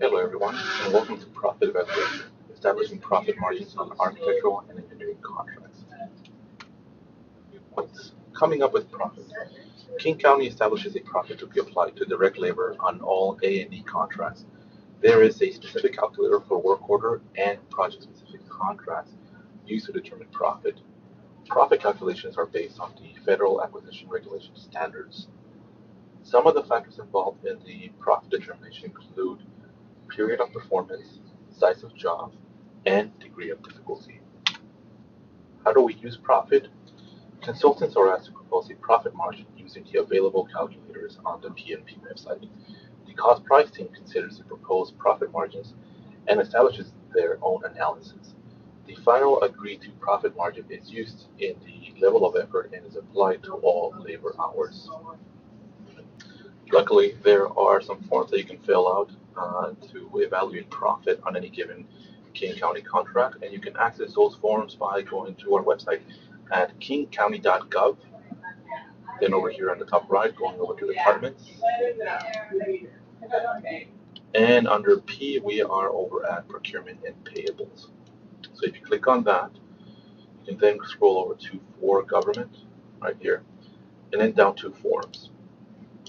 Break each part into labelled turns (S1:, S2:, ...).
S1: Hello everyone, and welcome to Profit Evaluation, establishing profit margins on architectural and engineering contracts. What's coming up with profit? King County establishes a profit to be applied to direct labor on all A&E contracts. There is a specific calculator for work order and project-specific contracts used to determine profit. Profit calculations are based on the Federal Acquisition Regulation standards. Some of the factors involved in the profit determination include period of performance, size of job, and degree of difficulty. How do we use profit? Consultants are asked to propose a profit margin using the available calculators on the PNP website. The cost price team considers the proposed profit margins and establishes their own analysis. The final agreed to profit margin is used in the level of effort and is applied to all labor hours. Luckily, there are some forms that you can fill out to evaluate profit on any given King County contract, and you can access those forms by going to our website at kingcounty.gov. Then over here on the top right, going over to departments, and under P, we are over at procurement and payables. So if you click on that, you can then scroll over to for government right here, and then down to forms.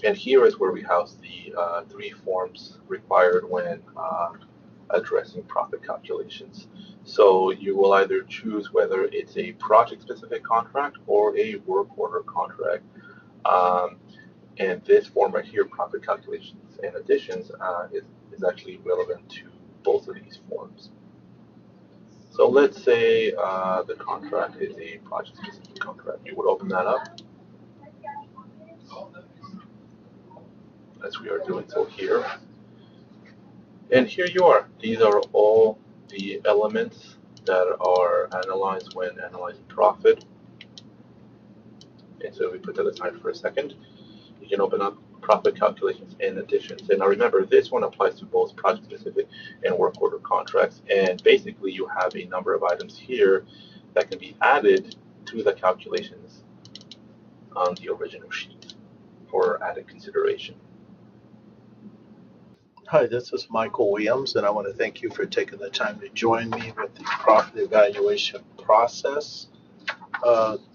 S1: And here is where we house the three forms required when addressing profit calculations. So you will either choose whether it's a project-specific contract or a work order contract. And this form right here, profit calculations and additions, is actually relevant to both of these forms. So let's say the contract is a project-specific contract. You would open that up, as we are doing so here. And here you are. These are all the elements that are analyzed when analyzing profit. And so we put that aside for a second. You can open up profit calculations and additions. And now remember, this one applies to both project-specific and work order contracts. And basically, you have a number of items here that can be added to the calculations on the original sheet for added consideration.
S2: Hi, this is Michael Williams, and I want to thank you for taking the time to join me with the profit evaluation process.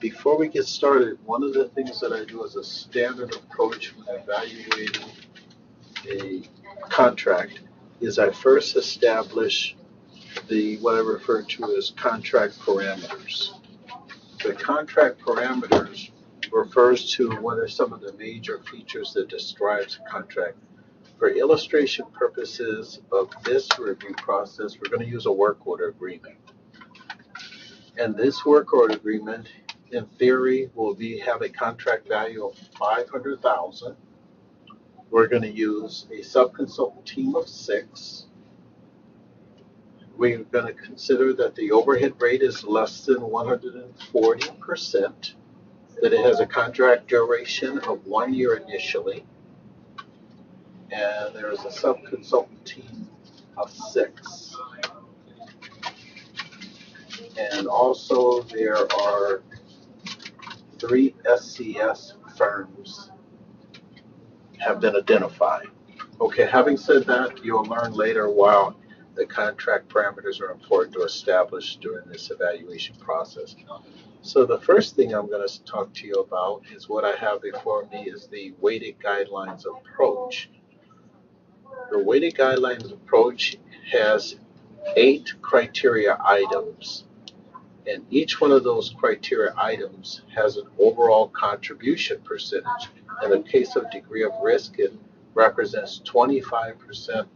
S2: Before we get started, one of the things that I do as a standard approach when evaluating a contract is I first establish what I refer to as contract parameters. The contract parameters refers to what are some of the major features that describes a contract. For illustration purposes of this review process, we're going to use a work order agreement. And this work order agreement, in theory, will have a contract value of $500,000. We're going to use a subconsultant team of 6. We're going to consider that the overhead rate is less than 140%, that it has a contract duration of 1 year initially, and there is a sub-consultant team of 6. And also there are 3 SCS firms have been identified. Okay, having said that, you'll learn later why the contract parameters are important to establish during this evaluation process. So the first thing I'm going to talk to you about is what I have before me is the weighted guidelines approach. The weighted guidelines approach has 8 criteria items, and each one of those criteria items has an overall contribution percentage. In the case of degree of risk, it represents 25%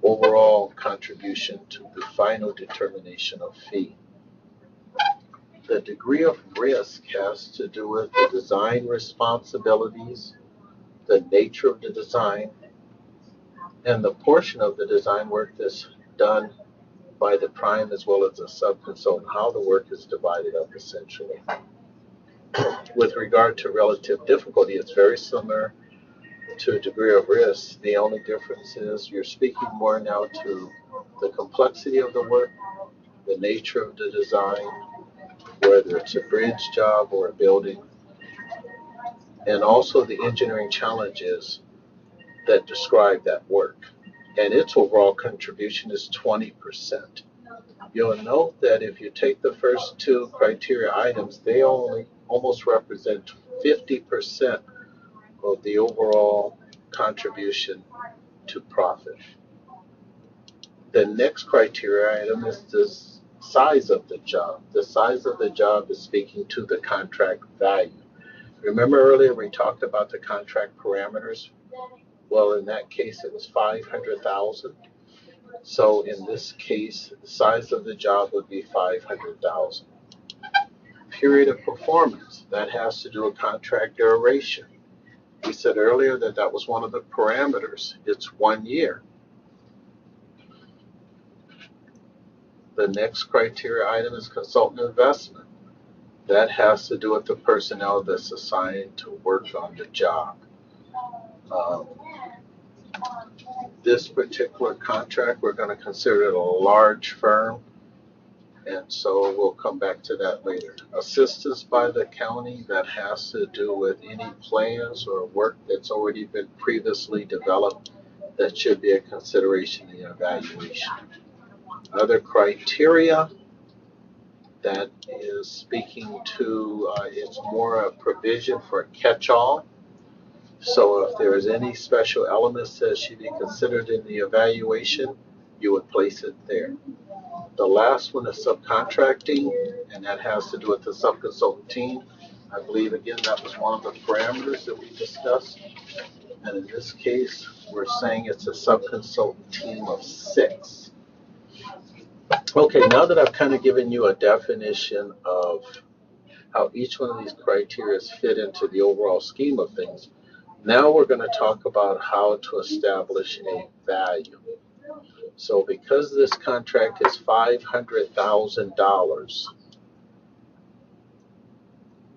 S2: overall contribution to the final determination of fee. The degree of risk has to do with the design responsibilities, the nature of the design, and the portion of the design work that's done by the prime as well as the sub-consultant, how the work is divided up essentially. With regard to relative difficulty, it's very similar to a degree of risk. The only difference is you're speaking more now to the complexity of the work, the nature of the design, whether it's a bridge job or a building, and also the engineering challenges that describe that work. and its overall contribution is 20%. You'll note that if you take the first two criteria items, they only almost represent 50% of the overall contribution to profit. The next criteria item is the size of the job. The size of the job is speaking to the contract value. Remember earlier we talked about the contract parameters? Well, in that case, it was 500,000. So in this case, the size of the job would be 500,000. Period of performance, that has to do with contract duration. We said earlier that that was one of the parameters. It's 1 year. The next criteria item is consultant investment. That has to do with the personnel that's assigned to work on the job. This particular contract, we're going to consider it a large firm, and so we'll come back to that later. Assistance by the county, that has to do with any plans or work that's already been previously developed that should be a consideration in the evaluation. Other criteria, that is speaking to, it's more a provision for a catch-all. So if there is any special elements that should be considered in the evaluation, you would place it there. The last one is subcontracting, and that has to do with the subconsultant team. I believe, again, that was one of the parameters that we discussed. And in this case, we're saying it's a subconsultant team of 6. Okay, now that I've kind of given you a definition of how each one of these criteria fit into the overall scheme of things, now we're going to talk about how to establish a value. So because this contract is $500,000,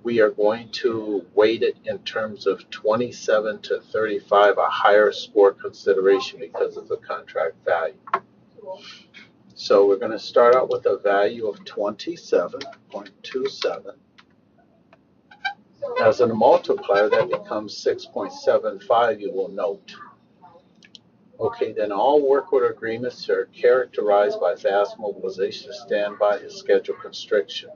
S2: we are going to weight it in terms of 27 to 35, a higher score consideration because of the contract value. So we're going to start out with a value of 27.27. As a multiplier, that becomes 6.75, you will note. Okay, then all work order agreements are characterized by fast mobilization, standby, and schedule constriction.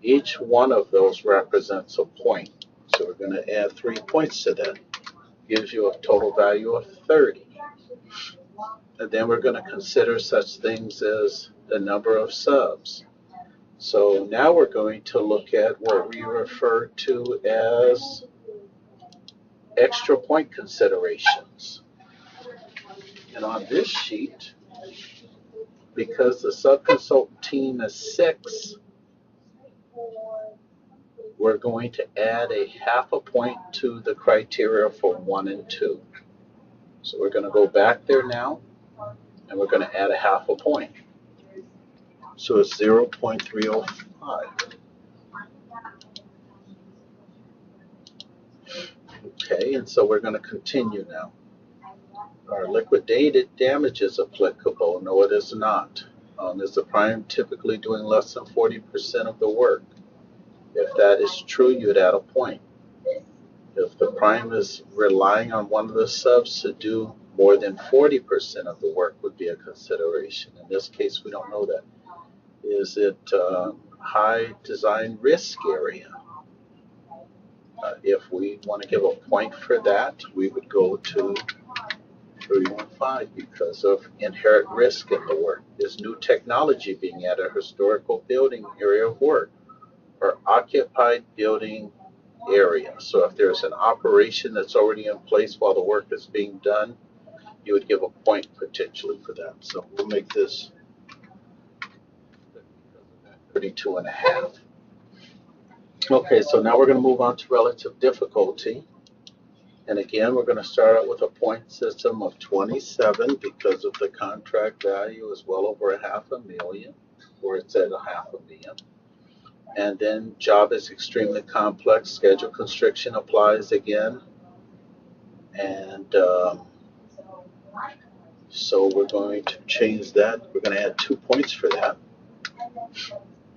S2: Each one of those represents a point. So we're going to add 3 points to that. Gives you a total value of 30. And then we're going to consider such things as the number of subs. So now we're going to look at what we refer to as extra point considerations. And on this sheet, because the subconsultant team is 6, we're going to add a half a point to the criteria for 1 and 2. So we're going to go back there now, and we're going to add a half a point. So it's 0.305. Okay, and so we're going to continue now. Are liquidated damages applicable? No, it is not. Is the prime typically doing less than 40% of the work? If that is true, you'd add a point. If the prime is relying on one of the subs to do more than 40% of the work, would be a consideration. In this case, we don't know that. Is it high design risk area? If we want to give a point for that, we would go to 315 because of inherent risk in the work. Is new technology being at a historical building area of work or occupied building area? So if there's an operation that's already in place while the work is being done, you would give a point potentially for that. So we'll make this 32.5. Okay, so now we're going to move on to relative difficulty. And again, we're going to start out with a point system of 27 because of the contract value is well over $500,000, or it's at $500,000. And then job is extremely complex. Schedule constriction applies again. And so we're going to change that. We're going to add 2 points for that.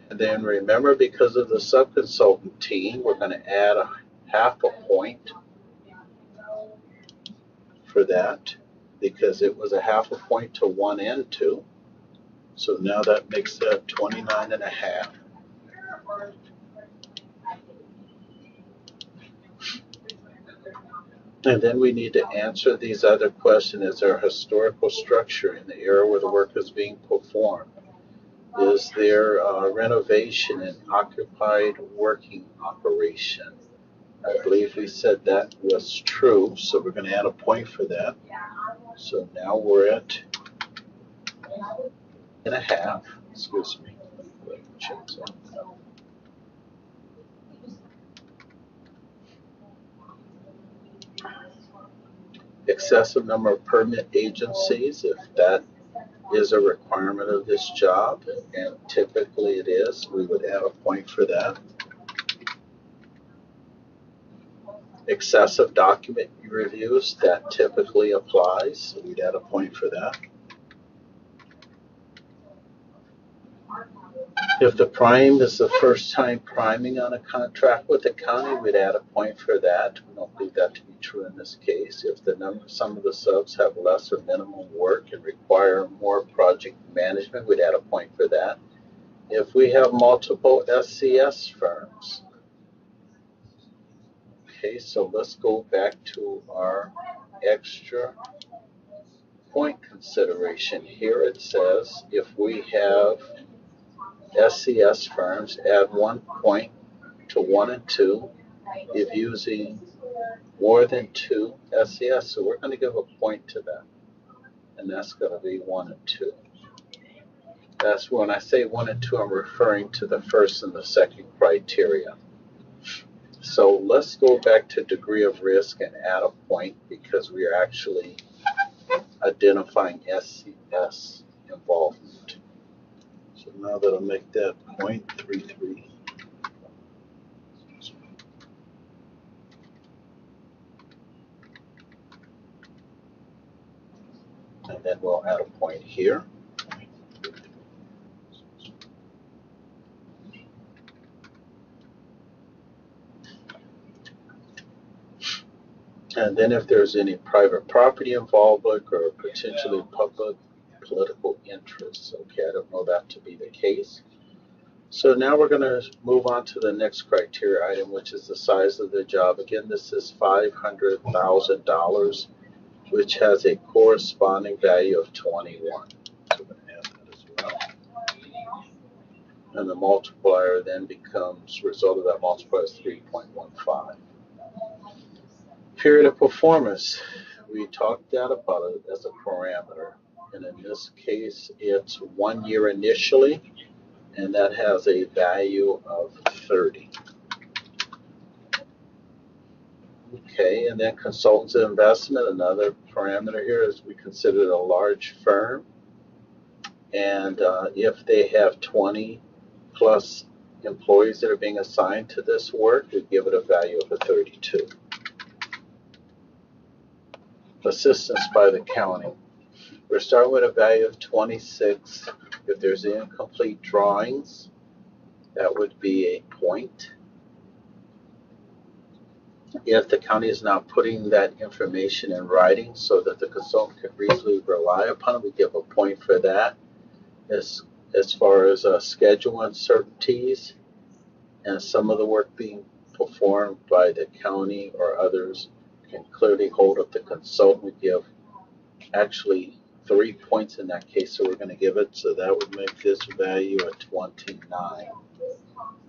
S2: And then remember, because of the subconsultant team, we're going to add a half a point for that. because it was a half a point to 1 and 2. So now that makes that 29.5. And then we need to answer these other questions. Is there historical structure in the area where the work is being performed? Is there renovation and occupied working operation? I believe we said that was true, so we're going to add a point for that. So now we're at 1.5. Excuse me. Excessive number of permit agencies, if that is a requirement of this job, and typically it is, we would add a point for that. Excessive document reviews, that typically applies, so we'd add a point for that. If the prime is the first time priming on a contract with the county, we'd add a point for that. We don't believe that to be true in this case. If some of the subs have less or minimum work and require more project management, we'd add a point for that. If we have multiple SCS firms, okay, so let's go back to our extra point consideration. Here it says if we have SCS firms, add 1 point to 1 and 2 if using more than 2 SCS. So we're going to give a point to that, and that's going to be 1 and 2. That's when I say 1 and 2, I'm referring to the first and the second criteria. So let's go back to degree of risk and add a point because we are actually identifying SCS involvement. So now that'll make that 0.33. And then we'll add a point here. And then if there's any private property involvement or potentially public political interests, okay, I don't know that to be the case. So now we're going to move on to the next criteria item, which is the size of the job. Again, this is $500,000, which has a corresponding value of 21. So we're going to add that as well. And the multiplier then becomes, result of that multiplier is 3.15. Period of performance, we talked that about it as a parameter, and in this case it's 1 year initially, and that has a value of 30. Okay, and then consultants and investment, another parameter here is we consider it a large firm, and if they have 20 plus employees that are being assigned to this work, we give it a value of a 32. Assistance by the county. We're starting with a value of 26. If there's incomplete drawings, that would be a point. If the county is not putting that information in writing so that the consultant can reasonably rely upon it, we give a point for that. As far as schedule uncertainties and some of the work being performed by the county or others can clearly hold up the consultant, we give actually 3 points in that case, so we're going to give it, so that would make this value a 29.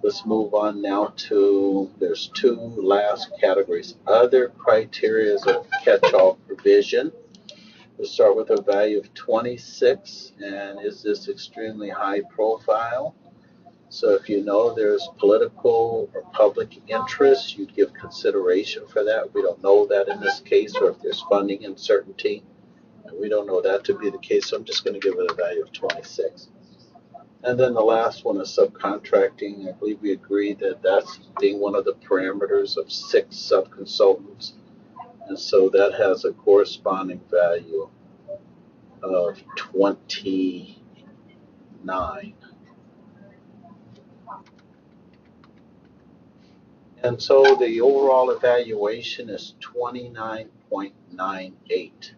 S2: Let's move on now to, there's 2 last categories. Other criteria of catch-all provision. We'll start with a value of 26, and is this extremely high profile? So if you know there's political or public interest, you'd give consideration for that. We don't know that in this case, or if there's funding uncertainty, and we don't know that to be the case, so I'm just going to give it a value of 26. And then the last one is subcontracting. I believe we agreed that that's being one of the parameters of 6 subconsultants, and so that has a corresponding value of 29. And so the overall evaluation is 29.98.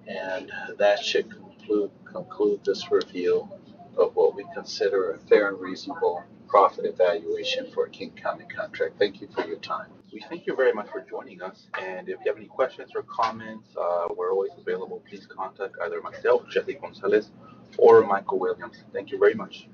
S2: And that should conclude this review of what we consider a fair and reasonable profit evaluation for a King County contract. Thank you for your time.
S1: We thank you very much for joining us. And if you have any questions or comments, we're always available. Please contact either myself, Jesse Gonzalez, or Michael Williams. Thank you very much.